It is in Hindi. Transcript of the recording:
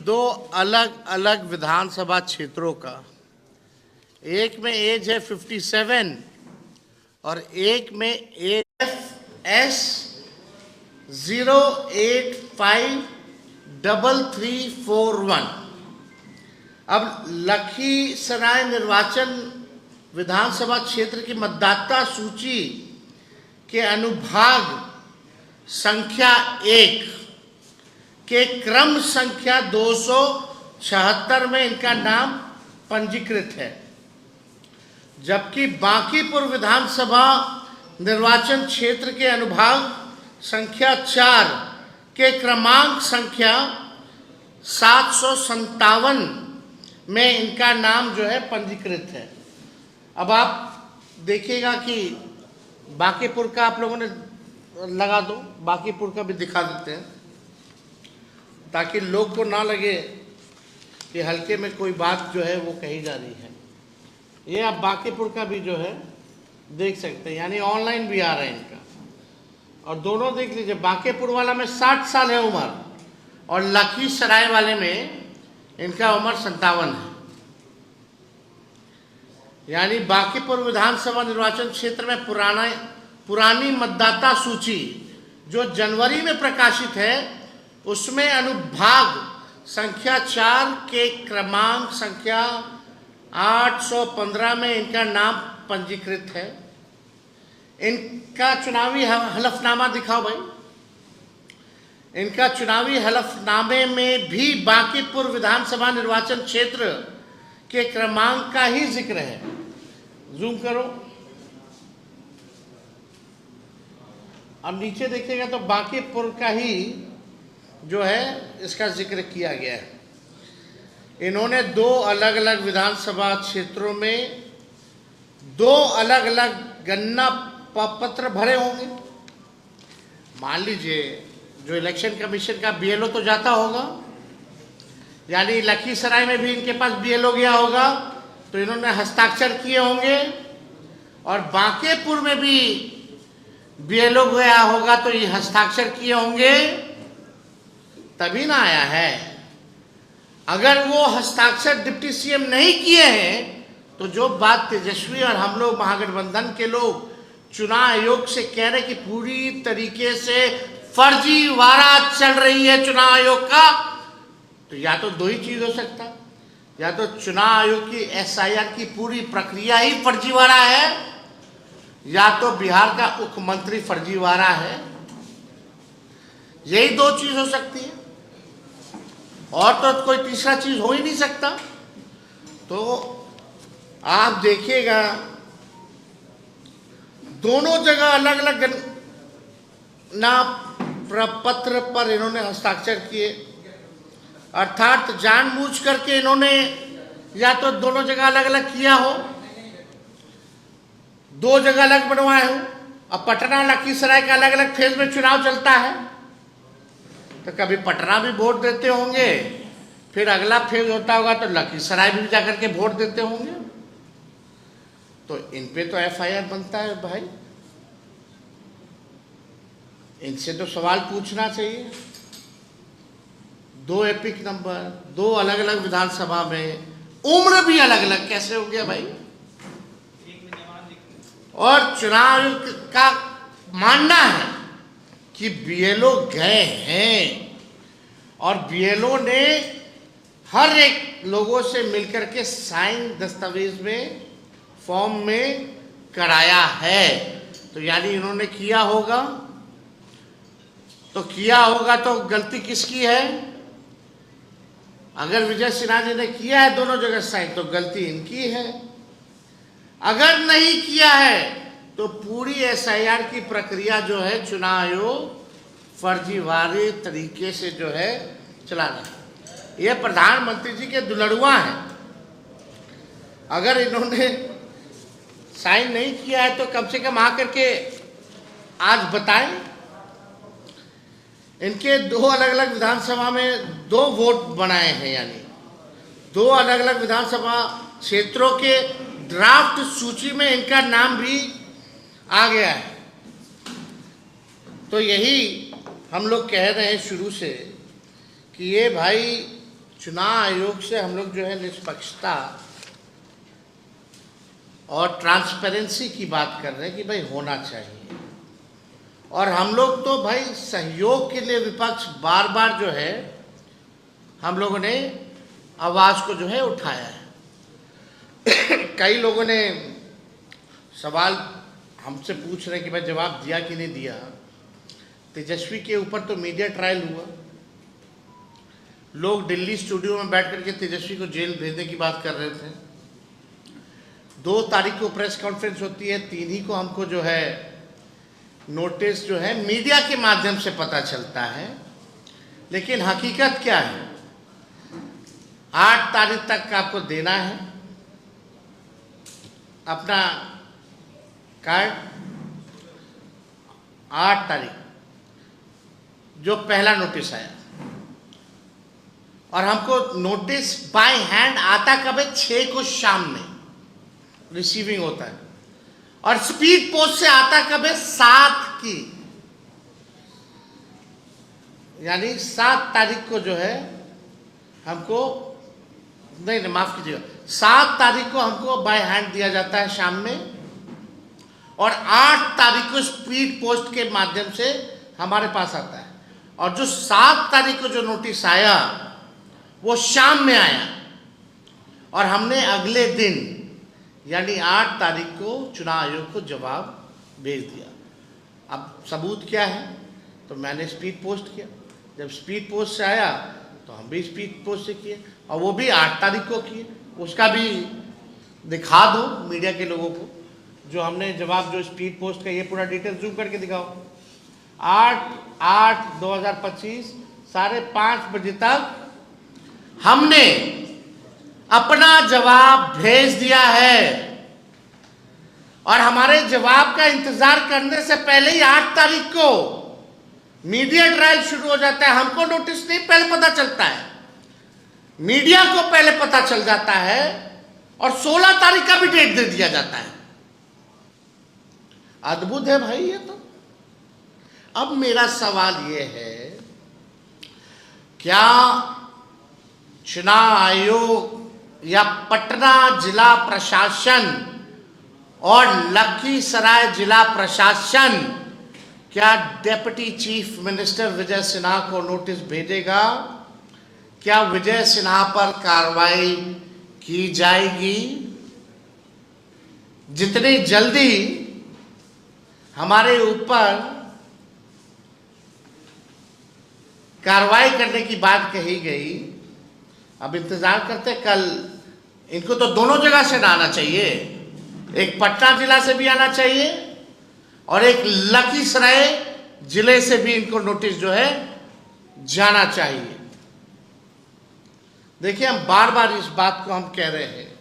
दो अलग अलग विधानसभा क्षेत्रों का, एक में एज है 57 और एक में एस 0853341। अब लखीसराय निर्वाचन विधानसभा क्षेत्र की मतदाता सूची के अनुभाग संख्या 1 के क्रम संख्या 276 में इनका नाम पंजीकृत है, जबकि बांकीपुर विधानसभा निर्वाचन क्षेत्र के अनुभाग संख्या 4 के क्रमांक संख्या 757 में इनका नाम जो है पंजीकृत है। अब आप देखिएगा कि बांकीपुर का आप लोगों ने लगा दो, बांकीपुर का भी दिखा देते हैं ताकि लोग को ना लगे कि हल्के में कोई बात जो है वो कही जा रही है। ये आप बांकीपुर का भी जो है देख सकते हैं, यानी ऑनलाइन भी आ रहा है इनका, और दोनों देख लीजिए। बांकीपुर वाला में 60 साल है उम्र और लखीसराय वाले में इनका उम्र 57 है। यानी बांकीपुर विधानसभा निर्वाचन क्षेत्र में पुरानी मतदाता सूची जो जनवरी में प्रकाशित है उसमें अनुभाग संख्या 4 के क्रमांक संख्या 815 में इनका नाम पंजीकृत है। इनका चुनावी हलफनामा दिखाओ भाई। इनका चुनावी हलफनामे में भी बांकीपुर विधानसभा निर्वाचन क्षेत्र के क्रमांक का ही जिक्र है। जूम करो। अब नीचे देखिएगा तो बांकीपुर का ही जो है इसका जिक्र किया गया है। इन्होंने दो अलग अलग विधानसभा क्षेत्रों में दो अलग अलग गणना पत्र भरे होंगे। मान लीजिए जो इलेक्शन कमीशन का बीएलओ तो जाता होगा, यानी लखीसराय में भी इनके पास बीएलओ गया होगा तो इन्होंने हस्ताक्षर किए होंगे, और बांकीपुर में भी बीएलओ गया होगा तो ये हस्ताक्षर किए होंगे, तभी ना आया है। अगर वो हस्ताक्षर डिप्टी सीएम नहीं किए हैं तो जो बात तेजस्वी और हम लोग महागठबंधन के लोग चुनाव आयोग से कह रहे कि पूरी तरीके से फर्जीवाड़ा चल रही है चुनाव आयोग का, तो या तो दो ही चीज हो सकता, या तो चुनाव आयोग की एसआईआर की पूरी प्रक्रिया ही फर्जीवाड़ा है, या तो बिहार का मुख्यमंत्री फर्जीवाड़ा है। यही दो चीज हो सकती है, और तो कोई तीसरा चीज हो ही नहीं सकता। तो आप देखिएगा दोनों जगह अलग अलग ना प्रपत्र पर इन्होंने हस्ताक्षर किए, अर्थात जानबूझ करके इन्होंने या तो दोनों जगह अलग अलग किया हो, दो जगह अलग बनवाए हो। अब पटना लखीसराय का अलग अलग फेज में चुनाव चलता है, तो कभी पटना भी वोट देते होंगे, फिर अगला फेज होता होगा तो लखीसराय भी जाकर के वोट देते होंगे। तो इन पे तो एफआईआर बनता है भाई, इनसे तो सवाल पूछना चाहिए। दो एपिक नंबर, दो अलग अलग विधानसभा में, उम्र भी अलग अलग, कैसे हो गया भाई? और चुनाव आयोग का मानना है कि बीएलओ गए हैं और बीएलओ ने हर एक लोगों से मिलकर के साइन दस्तावेज में फॉर्म में कराया है। तो यानी इन्होंने किया होगा, तो किया होगा तो गलती किसकी है? अगर विजय सिन्हा जी ने किया है दोनों जगह साइन तो गलती इनकी है, अगर नहीं किया है तो पूरी एसआईआर की प्रक्रिया जो है चुनाव आयोग फर्जीवाड़े तरीके से जो है चला रहा है। ये प्रधानमंत्री जी के दुलड़ुआ हैं। अगर इन्होंने साइन नहीं किया है तो कम से कम आकर के आज बताएं। इनके दो अलग अलग विधानसभा में दो वोट बनाए हैं, यानी दो अलग अलग विधानसभा क्षेत्रों के ड्राफ्ट सूची में इनका नाम भी आ गया है। तो यही हम लोग कह रहे हैं शुरू से कि ये भाई चुनाव आयोग से हम लोग जो है निष्पक्षता और ट्रांसपेरेंसी की बात कर रहे हैं कि भाई होना चाहिए। और हम लोग तो भाई सहयोग के लिए विपक्ष बार बार जो है हम लोगों ने आवाज़ को जो है उठाया है। कई लोगों ने सवाल हमसे पूछ रहे हैं कि भाई जवाब दिया कि नहीं दिया। तेजस्वी के ऊपर तो मीडिया ट्रायल हुआ, लोग दिल्ली स्टूडियो में बैठ करके तेजस्वी को जेल भेजने की बात कर रहे थे। 2 तारीख को प्रेस कॉन्फ्रेंस होती है, 3 ही को हमको जो है नोटिस जो है मीडिया के माध्यम से पता चलता है। लेकिन हकीकत क्या है, 8 तारीख तक का आपको देना है अपना कार्ड। 8 तारीख जो पहला नोटिस आया, और हमको नोटिस बाय हैंड आता कब है, 6 को शाम में रिसीविंग होता है, और स्पीड पोस्ट से आता कब है, 7 की, यानी 7 तारीख को जो है हमको, नहीं माफ कीजिएगा, 7 तारीख को हमको बाय हैंड दिया जाता है शाम में, और 8 तारीख को स्पीड पोस्ट के माध्यम से हमारे पास आता है। और जो 7 तारीख को जो नोटिस आया वो शाम में आया, और हमने अगले दिन यानी 8 तारीख को चुनाव आयोग को जवाब भेज दिया। अब सबूत क्या है, तो मैंने स्पीड पोस्ट किया। जब स्पीड पोस्ट से आया तो हम भी स्पीड पोस्ट से किए, और वो भी 8 तारीख को किए। उसका भी दिखा दो मीडिया के लोगों को, जो हमने जवाब जो स्पीड पोस्ट का, ये पूरा डिटेल जूम करके दिखाओ। 8/8/2025 5:30 बजे तक हमने अपना जवाब भेज दिया है, और हमारे जवाब का इंतजार करने से पहले ही 8 तारीख को मीडिया ट्रायल शुरू हो जाता है। हमको नोटिस नहीं पहले पता चलता है, मीडिया को पहले पता चल जाता है, और 16 तारीख का भी डेट दे दिया जाता है। अद्भुत है भाई ये तो। अब मेरा सवाल ये है, क्या चुनाव आयोग या पटना जिला प्रशासन और लखीसराय जिला प्रशासन क्या deputy chief minister Vijay Sinha को नोटिस भेजेगा? क्या विजय सिन्हा पर कार्रवाई की जाएगी? जितनी जल्दी हमारे ऊपर कार्रवाई करने की बात कही गई, अब इंतजार करते। कल इनको तो दोनों जगह से आना चाहिए, एक पटना जिला से भी आना चाहिए और एक लखीसराय जिले से भी इनको नोटिस जो है जाना चाहिए। देखिए, हम बार बार इस बात को हम कह रहे हैं